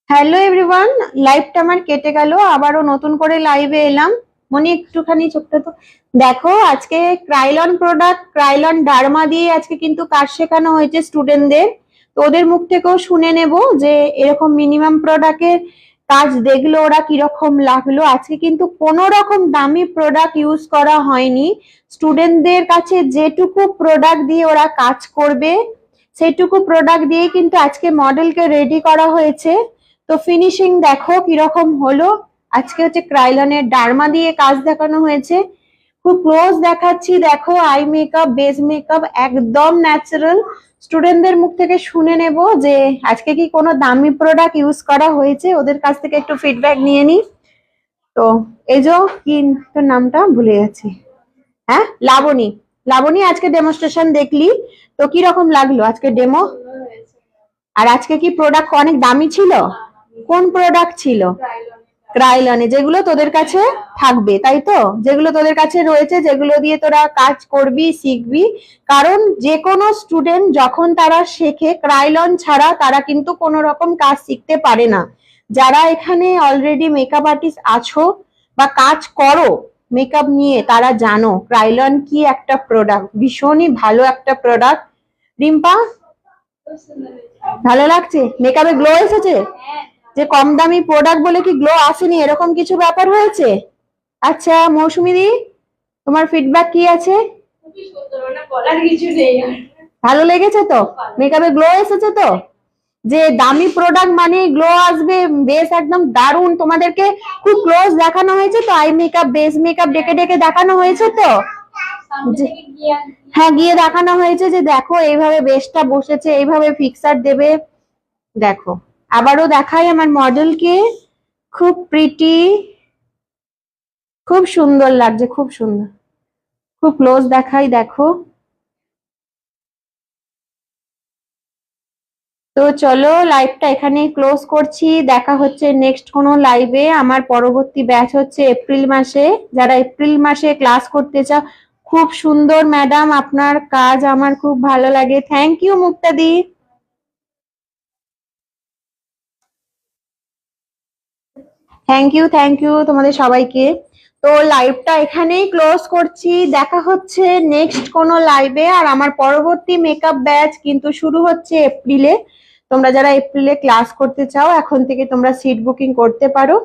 Hello everyone, লাইভটা আমার কেটে গেল, আবারও নতুন করে লাইভে এলাম। মনে একটুখানি চোখটা তো দেখো। আজকে ক্রাইলন প্রোডাক্ট, ক্রাইলন ডার্মা দিয়ে আজকে কিন্তু কাজ শেখানো হয়েছে স্টুডেন্টদের। তো ওদের মুখ থেকেও শুনে নেব যে এরকম মিনিমাম প্রোডাক্টের কাজ দেখলো ওরা কিরকম লাগলো। আজকে কিন্তু কোনো রকম দামি প্রোডাক্ট ইউজ করা হয়নি। স্টুডেন্টদের কাছে যেটুকু প্রোডাক্ট দিয়ে ওরা কাজ করবে সেইটুকু প্রোডাক্ট দিয়ে কিন্তু আজকে মডেলকে রেডি করা হয়েছে। তো ফিনিশিং দেখো কিরকম হলো। আজকে হচ্ছে ক্রাইলনের ডার্মা দিয়ে কাজ দেখানো হয়েছে। খুব ক্লোজ দেখাচ্ছি, দেখো আই মেকআপ, বেস মেকআপ একদম ন্যাচারাল। স্টুডেন্টদের মুখ থেকে শুনে নেব যে আজকে কি কোনো দামি প্রোডাক্ট ইউজ করা হয়েছে, ওদের কাছ থেকে একটু ফিডব্যাক নিয়ে নি। তো এই যে কি তোর নামটা ভুলে গেছি, হ্যাঁ লাবণী। লাবণী আজকে ডেমোস্ট্রেশন দেখলি তো কি রকম লাগলো আজকে ডেমো? আর আজকে কি প্রোডাক্ট অনেক দামি ছিল? কোন প্রোডাক্ট ছিল? ক্রাইলনে, যেগুলো তোদের কাছে থাকবে তাই তো, যেগুলো তোদের কাছে রয়েছে, যেগুলো দিয়ে তোরা কাজ করবি শিখবি। কারণ যে কোনো স্টুডেন্ট যখন তারা শেখে ক্রাইলন ছাড়া তারা কিন্তু কোনো রকম কাজ শিখতে পারে না। যারা এখানে অলরেডি মেকআপ আর্টিস্ট আছো বা কাজ করো মেকআপ নিয়ে, তারা জানো ক্রাইলন কি একটা প্রোডাক্ট, ভীষণই ভালো একটা প্রোডাক্ট। রিম্পা, ভালো লাগছে? মেকআপে গ্লো এসেছে? যে কম দামি প্রোডাক্ট বলে কি গ্লো আসেনি, এরকম কিছু ব্যাপার হয়েছে? আচ্ছা মৌসুমী দি, তোমার ফিডব্যাক কি আছে? ভালো লেগেছে তো? মেকআপে গ্লো এসেছে তো? যে দামি প্রোডাক্ট মানে গ্লো আসবে, বেস একদম দারুণ। তোমাদেরকে খুব ক্লোজ দেখানো হয়েছে তো, আই মেকআপ বেস মেকআপ ডেকে ডেকে দেখানো হয়েছে তো। হ্যাঁ গিয়ে দেখানো হয়েছে যে দেখো এইভাবে বেসটা বসেছে, এইভাবে ফিক্সার দেবে। দেখো আবারও দেখাই আমার মডেলকে, খুব প্রিটি, খুব সুন্দর লাগছে, খুব সুন্দর। খুব ক্লোজ দেখাই, দেখো। তো চলো লাইভটা এখানেই ক্লোজ করছি, দেখা হচ্ছে নেক্সট কোনো লাইভে। আমার পরবর্তী ব্যাচ হচ্ছে এপ্রিল মাসে। যারা এপ্রিল মাসে ক্লাস করতে চাও, খুব সুন্দর ম্যাডাম, আপনার কাজ আমার খুব ভালো লাগে। Thank you Muktadir, thank you তোমাদের সবাইকে। তো লাইভটা এখানেই ক্লোজ করছি, দেখা হচ্ছে নেক্সট কোনো লাইভে। আর আমার পরবর্তী মেকআপ ব্যাচ কিন্তু শুরু হচ্ছে এপ্রিলে। তোমরা যারা এপ্রিলে ক্লাস করতে চাও এখন থেকে তোমরা সিট বুকিং করতে পারো।